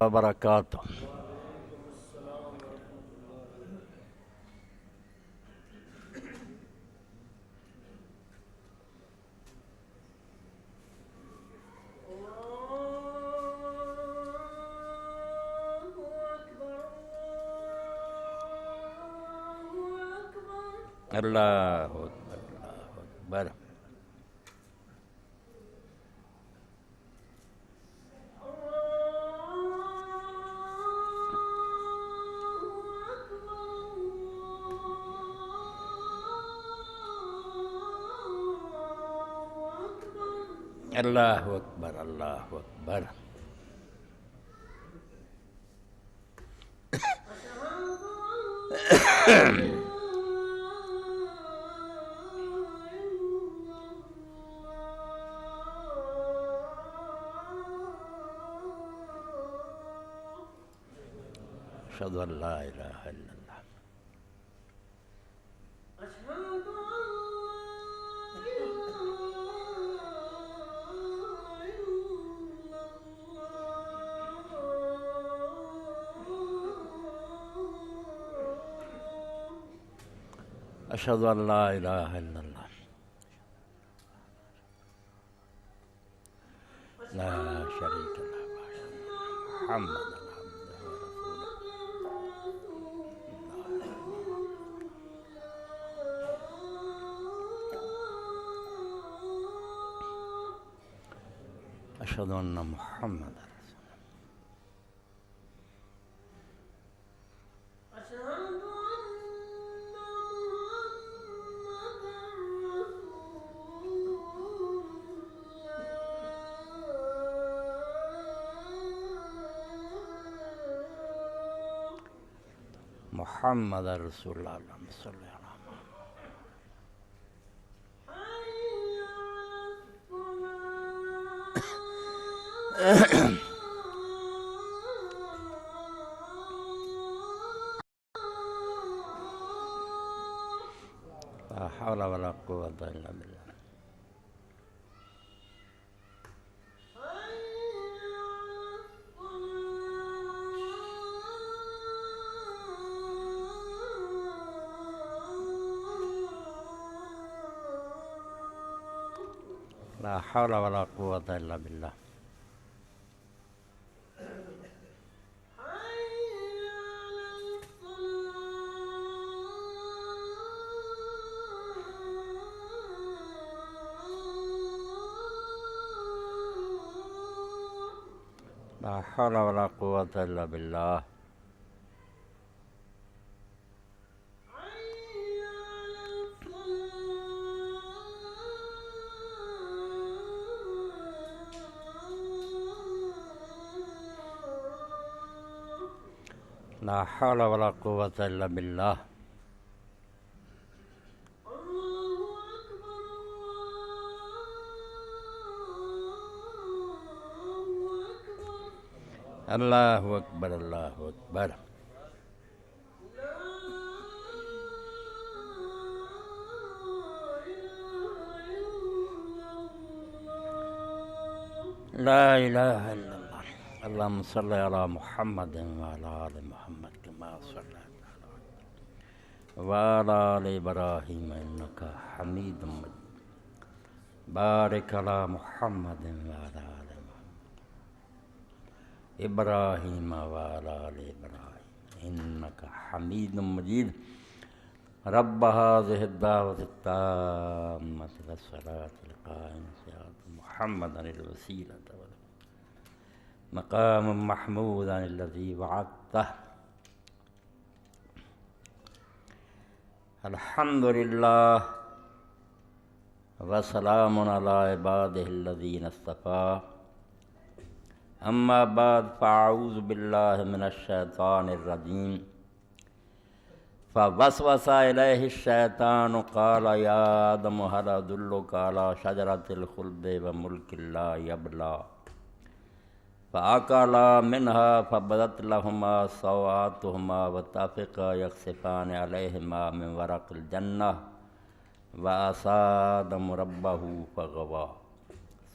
وبرکاتہ۔ اللہ اکبر اللہ اکبر۔ اللہ اکبر اللہ اکبر۔ اشہد ان لا الہ الا اللہ۔ اشہد ان لا الہ الا اللہ لا شریک لہ محمد اشہد ان محمد محمد رسول اللہ اللہم صلی علی محمد۔ لا حول ولا قوة الا باللہ۔ لا حول ولا قوة الا باللہ۔ لا حول ولا قوة الا باللہ۔ لا حول ولا قوة الا باللہ۔ اللہ اکبر اللہ اکبر۔ لا الہ الا اللہ۔ اللہم صلی علی محمد وعلی آل محمد کما صلیت علی وعلی آل ابراہیم انکا حمید مجید۔ بارک علی محمد وعلی آل ابراہیم وعلی آل ابراہیم انکا حمید مجید۔ رب هذه الدعوة التامة والصلاة القائمة آت محمدا الوسيلة مقام محمودا الذي وعدته۔ الحمد للہ وسلام علی عباده الذین اصطفیٰ۔ اما بعد فاعوذ باللہ من الشیطان الرجیم۔ فوسوس الیہ الشیطان قال یا آدم هل ادلک علی شجرۃ الخلد وملک لا یبلی فأکلا منها فبدت لهما سوآتهما وطفقا یخصفان علیہما من ورق الجنہ وعصى آدم ربه فغوى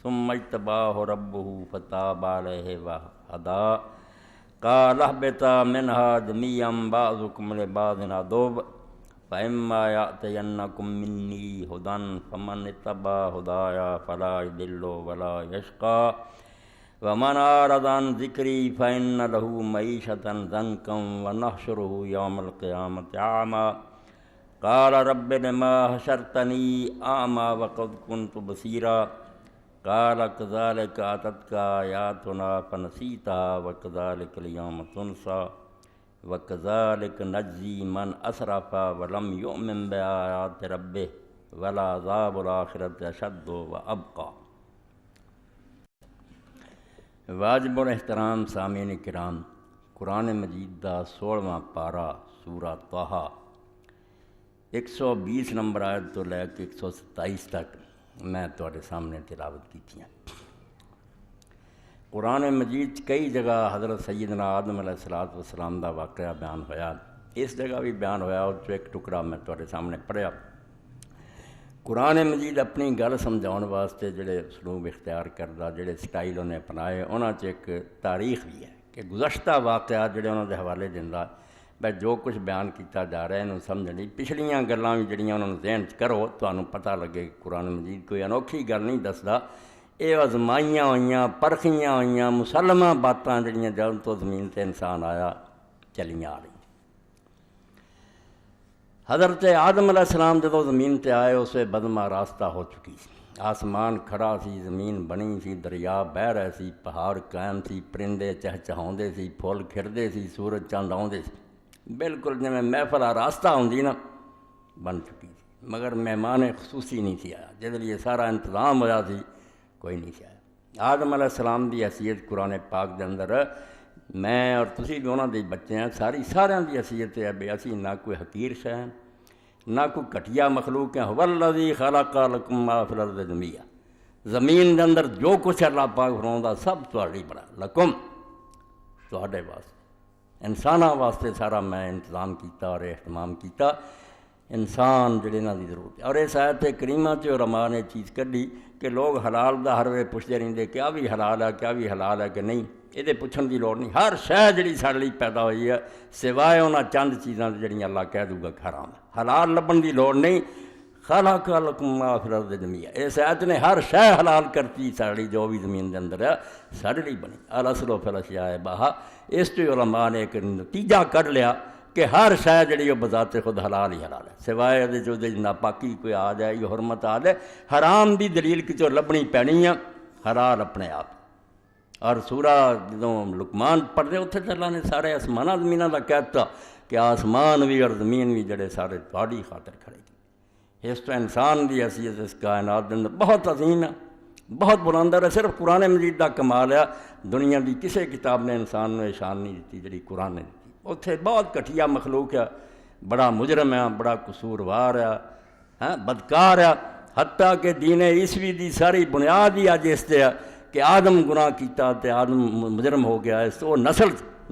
ثم اجتباه ربه فتاب عليه وهدى قال اهبطا منها جميعا بعضكم لبعض عدو فإما يأتينكم مني هدى فمن اتبع هدايا فلا يضل ولا يشقى ومن أعرض عن ذكري فإن له معيشة ضنكا ونحشره يوم القيامة أعمى قال رب لما حشرتني أعمى وقد كنت بصيرا قال كذلك أتتك آياتنا فنسيتها وكذلك اليوم تنسى وكذلك نجزي من أسرف ولم يؤمن بآيات ربه ولعذاب الآخرة أشد وأبقى۔ واجب الاحترام سامعین کرام، قرآن مجید دا 16واں پارا سورہ طٰہٰ 120 نمبر آیت تو لے کے 127 تک میں تواڈے سامنے تلاوت کی ہیں۔ قرآن مجید کئی جگہ حضرت سیدنا آدم علیہ السلام دا واقعہ بیان ہویا، اس جگہ بھی بیان ہویا، اور جو ایک ٹکڑا میں تواڈے سامنے پڑھیا۔ قرآن مجید اپنی گل سمجھاؤن واسطے جڑے اسلوب اختیار کردہ، جڑے سٹائل انہیں اپنائے، انہاں چ ایک تاریخ بھی ہے کہ گزشتہ واقعات جڑے انہوں دے حوالے دیندا بھائی جو کچھ بیان کیتا جا رہا ہے انہوں سمجھنی، پچھلیاں گلاں بھی جڑیاں انہوں ذہن چ کرو تانوں پتہ لگے کہ قرآن مجید کوئی انوکھی گل نہیں دسدا، یہ آزمائیاں ہوئیاں، پرکھیاں ہوئیاں، مسلمہ باتاں جڑیاں جب تو زمین تے انسان آیا چلیاں آ رہی۔ حضرت آدم علیہ السلام جدو زمین تے آئے اس وقت بدمہ راستہ ہو چکی سی، آسمان کھڑا سی، زمین بنی سی، دریا بہہ رہے سی، پہاڑ قائم سی، پرندے چہچہاؤندے سی، پھول کھردے سی، سورج چاند آؤندے سی، بالکل جویں محفل راستہ ہوندی نا بن چکی سی، مگر مہمان خصوصی نہیں سی آیا، جس لیے سارا انتظام ہویا سی کوئی نہیں سی آیا۔ آدم علیہ السلام دی حیثیت قرآن پاک دے اندر میں اور تسی بھی انہاں دے بچے ہیں، سارے دی حیثیت ہے بے اسی نہ کوئی حقیر شے ہیں نہ کوئی گھٹیا مخلوق ہیں۔ هو الذی خلق لکم ما فی الارض جميعا، زمین دے اندر جو کچھ اللہ پاک فرماؤندا سب تہاڈی بنا، لکم تہاڈے واسطے، انساناں واسطے سارا میں انتظام کیتا اور اہتمام کیتا، انسان جڑے انہاں دی ضرورت ہے۔ اور اس آیت کریمہ چ علماء نے چیز کڈی کہ لوگ حلال دا ہر وے پوچھتے رہندے کیا بھی حلال ہے، کیا بھی حلال ہے کہ نہیں، یہ پوچھن دی لوڑ نہیں، ہر شے جڑی ساڈے لئی پیدا ہوئی ہے سوائے انہاں چند چیزاں جڑیاں اللہ کہہ دوں گا حرام ہے، حلال لبن دی لوڑ نہیں۔ خلق لکم ما فی الارض جميعا، اس آیت نے ہر شے حلال کرتی ساڈے لئی، جو بھی زمین دے اندر ہے ساڈے لئی بنی، الاصل فی الاشیاء بہا۔ اس تو علماء نے ایک نتیجہ کڈ لیا کہ ہر شے جڑی وہ بذات خود حلال ہی حلال ہے، سوائے جو ناپاکی کوئی آ جائے یا حرمت آ جائے، حرام دی دلیل کچوں لبنی پینی ہے، حلال اپنے آپ۔ اور سورہ جدوں لقمان پڑھتے اتنے تو اللہ نے سارے آسمانہ زمیناں کا کہتا کہ آسمان بھی اور زمین بھی جڑے سارے تہاڈی خاطر کھڑے کی۔ اس تو انسان دی حیثیت اس کائنات دے اندر بہت عظیم ہے، بہت بلند ہے، صرف قرآن مجید دا کمال ہے، دنیا دی کسی کتاب نے انسان نے شان نہیں دیتی جڑی قرآن نے دیتی۔ اتنے بہت گھٹیا مخلوق ہے، بڑا مجرم ہے، بڑا قصوروار ہے، بدکار ہے، حتیٰ کہ دین عیسوی دی ساری بنیاد ہی اج اس تے ہے کہ آدم گناہ کیتا تے آدم مجرم ہو گیا، اس وہ نسل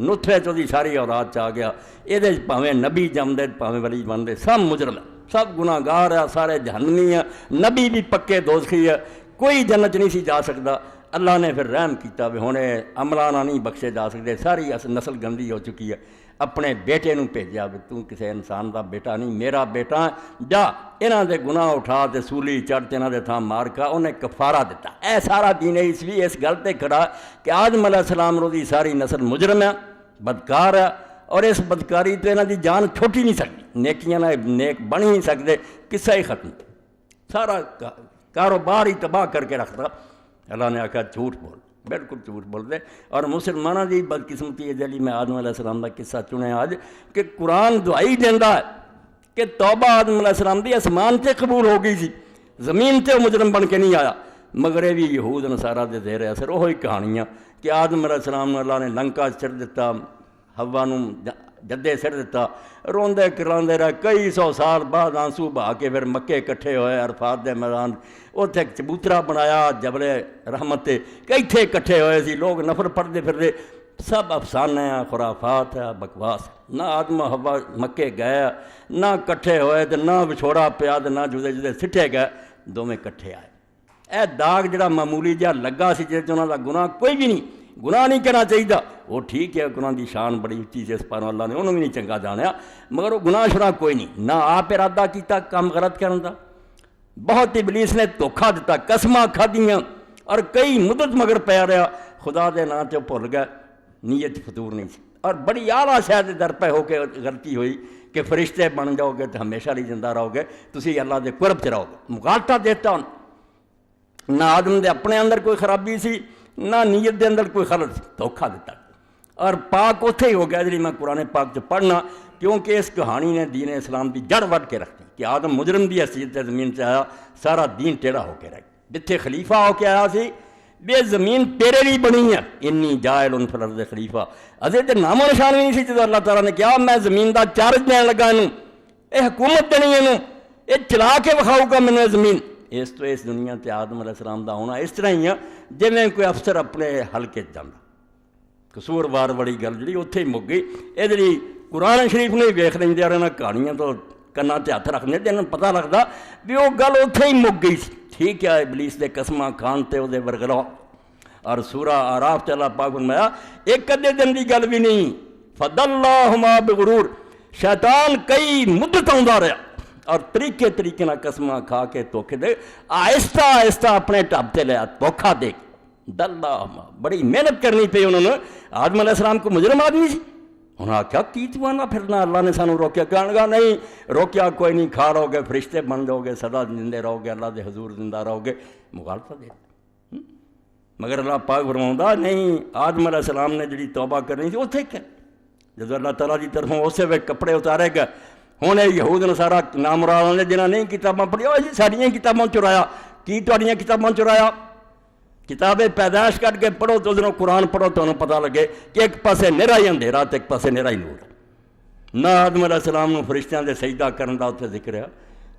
نطفے چو دی ساری اولاد چ آ گیا، یہ پاویں نبی جمدے پاویں ولی بنتے سب مجرم ہے، سب گناہ گار ہے، سارے جہنمی ہیں، نبی بھی پکے دوزخی ہے، کوئی جنت نہیں سی جا سکتا۔ اللہ نے پھر رحم کیتا بھی ہنے عملانہ نہیں بخشے جا سکتے، ساری نسل گندی ہو چکی ہے، اپنے بیٹے نوں بھیجیا بھی تو کسی انسان دا بیٹا نہیں، میرا بیٹا ہے، جا انہاں دے گناہ اٹھا تے سولی چڑھ تے انہاں دے تھاں مار کا، انہیں کفارہ دیتا۔ اے سارا دین عیسوی اس گل تے کھڑا کہ آدم علیہ السلام رو دی ساری نسل مجرم ہے، بدکار ہے، اور اس بدکاری تو انہاں دی جان چھوٹی نہیں سکتی، نیکیاں نہ نیک بن ہی نہیں سکتے، قصہ ہی ختم، سارا کاروبار ہی تباہ کر کے رکھتا۔ اللہ نے آکھا جھوٹ بول، بالکل جھوٹ بول دے۔ اور مسلمانوں کی بدقسمتی ہے جلی میں آدم علیہ السلام کا قصہ چنے آج کہ قرآن دعائی دینا ہے کہ توبہ آدم علیہ السلام دی آسمان سے قبول ہو گئی سی، زمین سے مجرم بن کے نہیں آیا، مگر یہ بھی یہود نصارہ دے زیر اثر وہی کہانیاں کہ آدم علیہ السلام نے اللہ نے لنکا سر دیتا، ہوا نوں جدے سر دیتا، روندے کراندے رہے، کئی سو سال بعد آنسو بہا کے پھر مکے کٹھے ہوئے عرفات دے میدان، اتنے ایک چبوترا بنایا جبل رحمت تے، کتھے کٹھے ہوئے سی لوگ نفر پڑھتے پھرتے، سب افسانے ہیں، خرافات ہے، بکواس۔ نہ آدم ہوا مکے گئے، نہ کٹھے ہوئے، نہ وچھوڑا پیا، نہ جدے جدے سٹے گئے، دونوں کٹھے آئے۔ اے داغ جڑا معمولی جہا لگا سی جس انہاں دا گناہ کوئی بھی نہیں، گناہ نہیں کرنا چاہیے. وہ ٹھیک ہے انہوں کی شان بڑی اچھی جس پر اللہ نے انہوں بھی نہیں چنگا جانیا, مگر وہ گناہ شرا کوئی نہیں, نہ آپ ارادہ کیتا کام غلط کرن دا. بہت ابلیس نے دھوکھا دیتا, قسماں کھادیاں اور کئی مدت مگر پیا رہا, خدا دے نام تے بھول گیا, نیت فطور نہیں سی. اور بڑی اعلیٰ شاید در پہ ہو کے غلطی ہوئی کہ فرشتے بن جاؤ گے تو ہمیشہ لیے زندہ رہو گے, تسی اللہ دے قرب چ رہو گے. مغالطہ دیتا ہوں, نہ آدم دے اپنے اندر کوئی خرابی سی, نہ نیت دے اندر کوئی خلل سی, دھوکھا دیتا. اور پاک اتھے ہی ہو گیا جی میں قرآن پاک سے پڑھنا, کیونکہ اس کہانی نے دین اسلام کی جڑ وڈ کے رکھتی کہ آدم مجرم دی حیثیت زمین سے آیا, سارا دین ٹیڑھا ہو کے رہ گیا. جتھے خلیفہ ہو کے آیا سی, بے زمین تیرے لیے بنی ہے, انی جائل فی الارض خلیفہ. ادھے تے نام و نشان بھی نہیں سی جدو اللہ تعالیٰ نے کہا میں زمین دا چارج دین لگا, یہ حکومت دینی ہے, یہ چلا کے وکھاؤ گا میں زمین. اس تو اس دنیا تے آدم علیہ السلام دا ہونا اس طرح ہی ہے جی میں کوئی افسر اپنے حلقے جانا. قصوروار والی گل جی اتنے ہی مک گئی. یہ جی قرآن شریف نے ویخ لیں اور انہیں کہانیاں تو کنا تے ہاتھ رکھنے تے انہوں پتہ لگتا بھی وہ گل اتنے ہی مک گئی. ٹھیک ہے ابلیس دے قسماں کھان تے وہ ورگلا. اور سورہ آراف تے اللہ پاک فرمایا ایک ادھے دن کی گل بھی نہیں, فضلہما بغرور, شیطان کئی مدت آਉਂدا رہا اور طریقے نہ قسماں کھا کے دھوکے دے, آہستہ آہستہ اپنے ٹب تے لیا دھوکھا دے. دلہما بڑی محنت کرنی پئی انہوں نے. آدم علیہ السلام کو مجرم آدمی سی, انہوں نے آخیا کی تو آنا پھرنا, اللہ نے سانو روکیا. کہنے لگا نہیں روکیا کوئی نہیں, کھا رہو گے فرشتے بن جاؤ گے, سدا زندے رہو گے, اللہ دے حضور زندہ رہو گے. مغالطہ دے. مگر اللہ پاک فرماؤں نہیں, آدم علیہ السلام نے جڑی توبہ کرنی تھی اتنے کیا جب اللہ تعالیٰ کی طرفوں اسے وقت کپڑے اتارے گا. ہوں یہود نصارا نامراد نے جنہیں نہیں کتاباں پڑھیا جی ساریاں کتاباں چرایا. کی تہاڈیاں کتاباں چرایا؟ کتاب پیدائش کٹ کے پڑھو تو ادھروں قرآن پڑھو تو انہوں پتہ لگے کہ ایک پاسے نیرا ہی اندھیرا تو ایک پاسے نیرا ہی نور. نہ آدم علیہ السلام نے فرشتیاں دے سجدہ کرن دا اتنے ذکر ہے,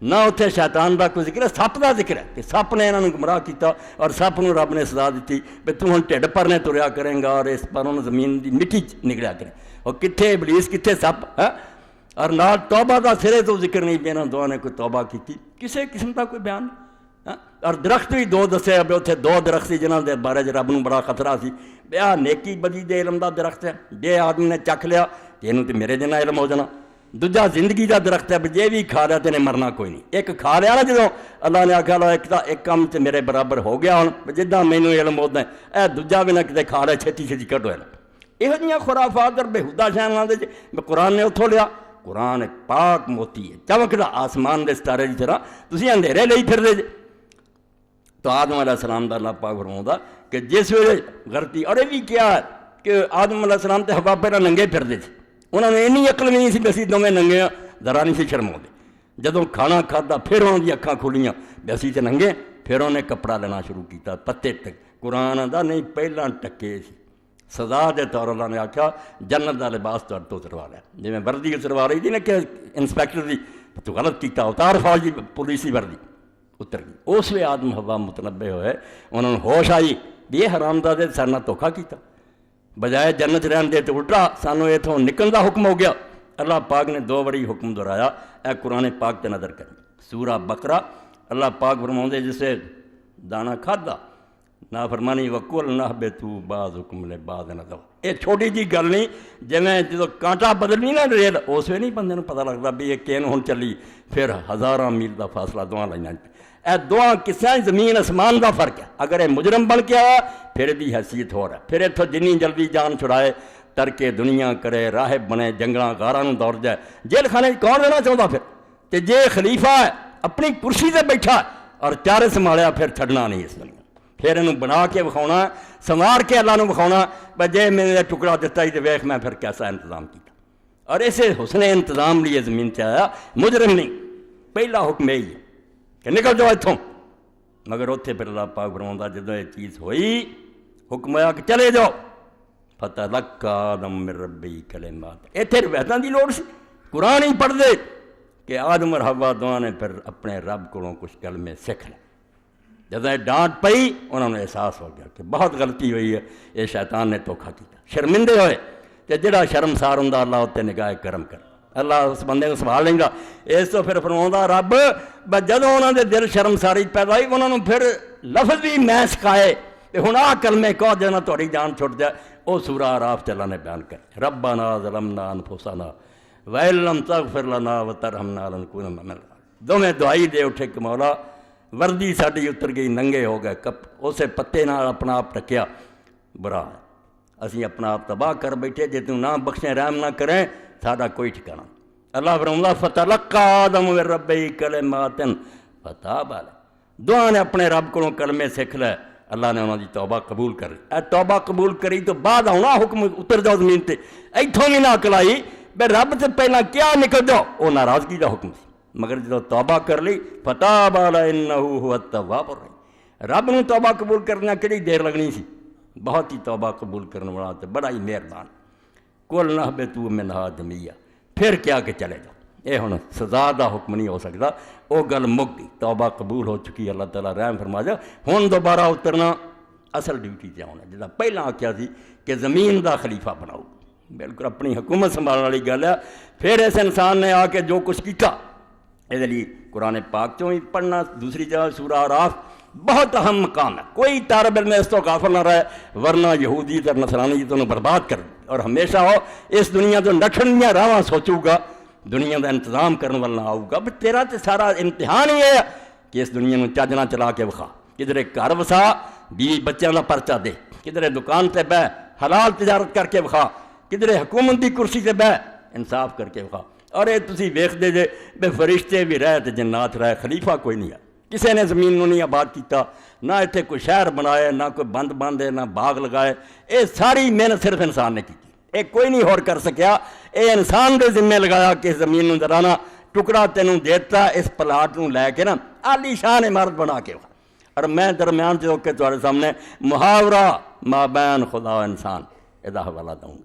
نہ اتنے شیطان دا کوئی ذکر ہے. سپ دا ذکر ہے کہ سپ نے انہوں نے گمراہ کیتا اور سپ نو رب نے سزا دیتی بھی تو ہن ٹھڈ پرنے تریا کریں گا اور اس پر انہوں زمین دی مٹی نکلیا کریں. اور کتنے ابلیس کتنے سپ ہے. اور نہ توبہ دا سرے تو ذکر نہیں پہ, انہوں دونوں نے کوئی توبہ کی کسی قسم کا کوئی بیان. اور درخت بھی دو دسے اب اتنے دو درخت سی جنہوں کے بارے رب نو بڑا خطرہ سی بھی آ نیکی بدی دے علم دا درخت ہے, جے آدمی نے چکھ لیا تو یہ تو میرے جنا علم ہو جانا. دوجا زندگی دا درخت ہے, جے بھی کھا لیا تو انہیں مرنا کوئی نہیں. ایک کھا لیا نا جدوں اللہ نے آخیا لو ایک کام تے میرے برابر ہو گیا ہوں جداں مینوں علم ہوتا ہے, اے دوجا بھی نہ کتے کھا لیا چھتی چھتی کٹ ہوئے. یہو جہاں خرافات اور بےہودہ شیاں دے قرآن نے اتوں لیا. قرآن ایک پاک موتی ہے, چمکدا آسمان دے ستارے کی طرح, تسی اندھیرے لئی پھر دے. تو آدم علیہ السلام دا اللہ پاک فرماؤں کہ جس ویلے غلطی, اور یہ بھی کیا ہے کہ آدم علیہ السلام تے حوا پہلے ننگے پھردے تھے. انہوں نے اینی عقل بھی نہیں سی بسی دونیں ننگے ہاں, ذرا نہیں سی شرم آتے. جدوں کھانا کھادا پھر انہوں دی اکھاں کھولیاں بسی تے ننگے, پھر انہیں کپڑا لینا شروع کیتا پتے تک. قرآن دا نہیں پہلاں ٹکے سی سزا دے طور اللہ نے آخیا جنت دا لباس تو سروا لیا. جی میں وردی سروا رہی تھی نا کہ انسپیکٹر دی تو غلط کیتا, اتار فوجی پولیسی وردی اتر گئی. اس لیے آدم حوا متنبع ہوئے, انہوں نے ہوش آئی بھی یہ حرامزادے سارے نال دھوکھا کیتا, بجائے جنت رہن دے تو الٹا سانو اتوں نکلن دا حکم ہو گیا. اللہ پاک نے دو بڑی حکم دہرایا, اے قرآن پاک تے نظر کریں. سورہ بقرہ اللہ پاک فرماؤندے جسے دانا کھادا نافرمانی وکل نہبتوا بعضکم لبعض عدو. یہ چھوٹی جی گل نہیں, جی میں جدو کانٹا بدلنی نا ریل اس ویلے نہیں بندے نوں پتہ لگتا بھی یہ کین ہن چلی, پھر ہزاراں میل دا فاصلہ دواں لائناں. اے دواں کساں زمین اسمان دا فرق ہے. اگر یہ مجرم بن کے آیا پھر دی حیثیت ہو رہا ہے, پھر اتوں جنی جلدی جان چھڑائے ترکے دنیا کرے, راہب بنے, جنگلاں غاراں نوں دوڑ جائے, جیل خانے کون رہنا چاہتا پھر. تے جے خلیفہ ہے اپنی کرسی تے بیٹھا اور چارے سنبھالیا پھر چھڈنا نہیں اس دنیا. پھر انہوں بنا کے وکھاؤنا, سنوار کے اللہ نوں وکھاؤنا بھائی جے میں نے ٹکڑا دتا ہی تو ویخ میں پھر کیسا انتظام کیا. اور اسے حسن انتظام لیے زمین سے آیا, مجرم نہیں. پہلا حکم یہی ہے کہ نکل جاؤ اتوں. مگر اتنے پھر اللہ پاک فرماؤندا جدوں یہ چیز ہوئی حکم ہوا کہ چلے جاؤ. فتلقى آدم من ربه کلمات. اتنے روایتاں دی لوڑ سی, قرآن ہی پڑھ دے کہ آدم اور حوا دونوں نے پھر اپنے رب کو کچھ کلمے سیکھ لے. جب یہ ڈانٹ پئی انہوں نے احساس ہو گیا کہ بہت غلطی ہوئی ہے, یہ شیطان نے دھوکھا کیا. شرمندے ہوئے کہ جڑا شرمسار ہوں اللہ اتنے نگاہ کرم کر, اللہ اس بندے کو سنبھال لیں گا. اس تو پھر فرماؤں رب جدوں انہوں نے دل شرمساری پیدا ہوئی انہوں نے پھر لفظ بھی میں سکھائے ਤੇ ਹੁਣ ਆਹ ਕਲਮੇ ਕਹੋ ਜਿਹਨਾਂ ਤੁਹਾਡੀ ਜਾਨ ਛੁੱਟ ਜਾਏ, ਉਹ ਸੂਰਾ ਆਰਾਫ 'ਚ ਅੱਲਾ ਨੇ ਬਿਆਨ ਕਰ ਰੱਬਾਨਾ ਜ਼ਲਮਨਾ ਅਨਫੁਸਨਾ ਵ ਇਨ ਲਮ ਤਗਫਿਰ ਲਨਾ ਵ ਤਰਹਮਨਾ ਲਨਕੂਨਨ ਮਿਨਲ ਦੋਵੇਂ ਦੁਆਈ ਦੇ ਉੱਠੇ ਕਿ ਮੌਲਾ ਵਰਦੀ ਸਾਡੀ ਉਤਰ ਗਈ, ਨੰਗੇ ਹੋ ਗਏ, ਉਸੇ ਪੱਤੇ ਨਾਲ ਆਪਣਾ ਆਪ ਢੱਕਿਆ, ਬੁਰਾ ਅਸੀਂ ਆਪਣਾ ਆਪ ਤਬਾਹ ਕਰ ਬੈਠੇ, ਜੇ ਤੂੰ ਨਾ ਬਖਸ਼ੇ ਰਹਿਮ ਨਾ ਕਰੇ ਸਾਡਾ ਕੋਈ ਠਿਕਾਣਾ। ਅੱਲਾਹ ਫਰਮਾਉਂਦਾ ਫਤਲੱਕਾ ਆਦਮ ਮਿਨ ਰੱਬਿਹੀ ਕਲਿਮਾਤਿਨ ਫਤਾਬ ਅਲੈਹ, ਦੋਵਾਂ ਨੇ ਆਪਣੇ ਰੱਬ ਕੋਲੋਂ ਕਲਮੇ ਸਿੱਖ ਲਏ, ਅੱਲਾਹ ਨੇ ਉਹਨਾਂ ਦੀ ਤੌਬਾ ਕਬੂਲ ਕਰ ਲਈ। ਇਹ ਤੌਬਾ ਕਬੂਲ ਕਰੀ ਤੋਂ ਬਾਅਦ ਆਉਣਾ ਹੁਕਮ ਉਤਰ ਜਾਓ ਜ਼ਮੀਨ ਤੇ, ਇੱਥੋਂ ਵੀ ਨਾ ਅਕਲ ਆਈ ਬਈ ਰੱਬ ਤੋਂ ਪਹਿਲਾਂ ਕਿਆ ਨਿਕਲ ਜਾਓ, ਉਹ ਨਾਰਾਜ਼ਗੀ ਦਾ ਹੁਕਮ ਸੀ। ਮਗਰ ਜਦੋਂ ਤੌਬਾ ਕਰ ਲਈ ਫਤਾਬ ਅਲੈਹ ਇੰਨਹੁ ਹੁਵ ਤਵਾਬ ਅਰ-ਰਹੀਮ, ਰੱਬ ਨੂੰ ਤੌਬਾ ਕਬੂਲ ਕਰਨਾ ਕਿਹੜੀ ਦੇਰ ਲੱਗਣੀ ਸੀ, ਬਹੁਤ ਹੀ ਤੌਬਾ ਕਬੂਲ ਕਰਨ ਵਾਲਾ ਤੇ ਬੜਾ ਹੀ ਮਿਹਰਬਾਨ। ਕੁਲ ਨਹਬਿਤੂ ਮਿਨਹਾ ਜਮੀਆ, ਫਿਰ ਕਿਹਾ ਕਿ ਚਲੇ ਜਾਓ। ਇਹ ਹੁਣ ਸਜ਼ਾ ਦਾ ਹੁਕਮ ਨਹੀਂ ਹੋ ਸਕਦਾ, ਉਹ ਗੱਲ ਮੁੱਕ ਗਈ, ਤੌਬਾ ਕਬੂਲ ਹੋ ਚੁੱਕੀ, ਅੱਲਾਹ ਤਾਲਾ ਰਹਿਮ ਫਰਮਾ ਜਾ। ਹੁਣ ਦੁਬਾਰਾ ਉਤਰਨਾ ਅਸਲ ਡਿਊਟੀ 'ਤੇ ਆਉਣਾ, ਜਿਹਦਾ ਪਹਿਲਾਂ ਆਖਿਆ ਸੀ ਕਿ ਜ਼ਮੀਨ ਦਾ ਖਲੀਫਾ ਬਣਾਓ, ਬਿਲਕੁਲ ਆਪਣੀ ਹਕੂਮਤ ਸੰਭਾਲਣ ਵਾਲੀ ਗੱਲ ਆ। ਫਿਰ ਇਸ ਇਨਸਾਨ ਨੇ ਆ ਕੇ ਜੋ ਕੁਛ ਕੀਤਾ, ਇਹਦੇ ਲਈ ਕੁਰਾਨ ਪਾਕ 'ਚੋਂ ਵੀ ਪੜ੍ਹਨਾ, ਦੂਸਰੀ ਜਗ੍ਹਾ ਸੂਰਾ ਆਰਾਫ ਬਹੁਤ ਅਹਿਮ ਮਕਾਮ ਹੈ। ਕੋਈ ਤਾਲਬ ਇਲਮ ਇਸ ਤੋਂ ਗਾਫਲ ਨਾ ਰਹੇ, ਵਰਨਾ ਯਹੂਦੀ ਤੇ ਨਸਰਾਨੀ ਤੁਹਾਨੂੰ ਬਰਬਾਦ ਕਰ, ਔਰ ਹਮੇਸ਼ਾ ਉਹ ਇਸ ਦੁਨੀਆ ਤੋਂ ਨੱਠਣ ਦੀਆਂ ਰਾਹਾਂ ਸੋਚੂਗਾ, ਦੁਨੀਆ ਦਾ ਇੰਤਜ਼ਾਮ ਕਰਨ ਵੱਲ ਨਾ ਆਊਗਾ। ਬਈ ਤੇਰਾ ਤੇ ਸਾਰਾ ਇਮਤਿਹਾਨ ਹੀ ਇਹ ਕਿ ਇਸ ਦੁਨੀਆ ਨੂੰ ਚੱਜ ਨਾਲ ਚਲਾ ਕੇ ਵਿਖਾ, ਕਿਧਰੇ ਘਰ ਵਸਾ, ਬੀਵੀ ਬੱਚਿਆਂ ਦਾ ਪਰਚਾ ਦੇ, ਕਿਧਰੇ ਦੁਕਾਨ ਤੇ ਬਹਿ ਹਲਾਲ ਤਜਾਰਤ ਕਰਕੇ ਵਿਖਾ, ਕਿਧਰੇ ਹਕੂਮਤ ਦੀ ਕੁਰਸੀ ਤੇ ਬਹਿ ਇਨਸਾਫ ਕਰਕੇ ਵਿਖਾ। ਔਰ ਇਹ ਤੁਸੀਂ ਵੇਖਦੇ ਜੇ ਬਈ ਫਰਿਸ਼ਤੇ ਵੀ ਰਹਿ ਤੇ ਜੰਨਾਤ ਰਹਿ, ਖਲੀਫਾ ਕੋਈ ਨਹੀਂ ਆ। ਕਿਸੇ ਨੇ ਜ਼ਮੀਨ ਨੂੰ ਨਹੀਂ ਆਬਾਦ ਕੀਤਾ, ਨਾ ਇੱਥੇ ਕੋਈ ਸ਼ਹਿਰ ਬਣਾਏ, ਨਾ ਕੋਈ ਬੰਦ ਬਾਂਧੇ, ਨਾ ਬਾਗ ਲਗਾਏ, ਇਹ ਸਾਰੀ ਮਿਹਨਤ ਸਿਰਫ ਇਨਸਾਨ ਨੇ ਕੀਤੀ, ਇਹ ਕੋਈ ਨਹੀਂ ਹੋਰ ਕਰ ਸਕਿਆ। ਇਹ ਇਨਸਾਨ ਦੇ ਜ਼ਿੰਮੇ ਲਗਾਇਆ ਕਿ ਇਸ ਜ਼ਮੀਨ ਨੂੰ ਜ਼ਰਾ ਨਾ ਟੁਕੜਾ ਤੈਨੂੰ ਦੇਤਾ, ਇਸ ਪਲਾਟ ਨੂੰ ਲੈ ਕੇ ਨਾ ਆਲੀਸ਼ਾਨ ਇਮਾਰਤ ਬਣਾ ਕੇ। ਔਰ ਮੈਂ ਦਰਮਿਆਨ 'ਚ ਰੋਕ ਕੇ ਤੁਹਾਡੇ ਸਾਹਮਣੇ ਮੁਹਾਵਰਾ ਮਾਬੈਨ ਖੁਦਾ ਇਨਸਾਨ ਇਹਦਾ ਹਵਾਲਾ ਦਊਂਗਾ।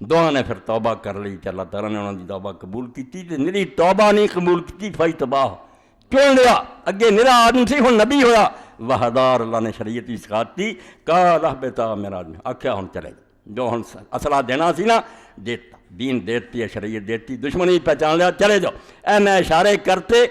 دونوں نے پھر توبہ کر لی تو اللہ تعالیٰ نے انہوں کی توبہ قبول کی تے نری توبہ نہیں قبول کی فائی تباہ کیوں لیا اگے نرا آدم سی ہوں نبی ہویا وحدار اللہ نے شریعت بھی سکھاتی قال اہبطا من آدم آکھیا ہوں چلے جو ہوں اصلہ دینا سی نا دیتا دین دیتی ہے شریعت دیتی دشمنی پہچان لیا چلے جاؤ اے میں اشارے کرتے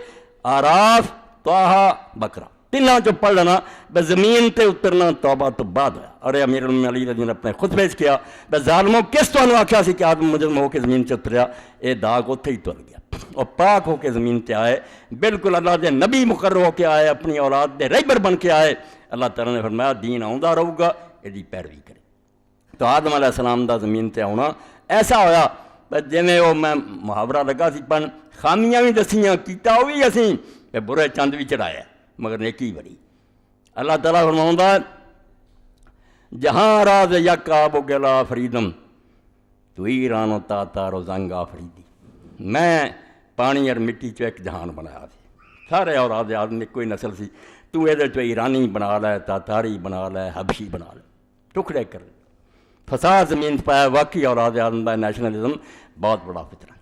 آراف طٰہٰ بقرہ تینوں چو پڑھ لینا بے زمین تے اترنا توبہ تو بعد ہوا اور امیر المومنین علی رضی اللہ نے اپنے خطبے وچ کیا بے ظالموں کس تو آکھیا سی کہ آدم مجرم ہو کے زمین سے اتریا اے داغ اتھے ہی تر گیا اور پاک ہو کے زمین تے آئے بالکل اللہ دے نبی مقرر ہو کے آئے اپنی اولاد دے رہبر بن کے آئے اللہ تعالیٰ نے فرمایا دین آؤندا رہو گا یہ پیروی کرے تو آدم علیہ السلام دا زمین تے آنا ایسا ہویا جی وہ میں محاورہ لگا سی پن خامیاں بھی دسیاں کیتا وہ بھی اسی برے چند بھی چڑھایا مگر نیکی بڑی اللہ تعالیٰ فرماؤں ہے جہاں راز یک آب و گلا فریدم تو ایران و تاتا رو زنگ آفریدی میں پانی اور مٹی چو ایک جہان بنایا سی سارے اور آدھے آدمی کوئی نسل سی تو یہ تو ایرانی بنا لے تاتاری بنا لے حبشی بنا لے ٹکڑے کر لے فساد زمین پایا واقعی اور آدھے آدم کا نیشنلزم بہت بڑا فطرہ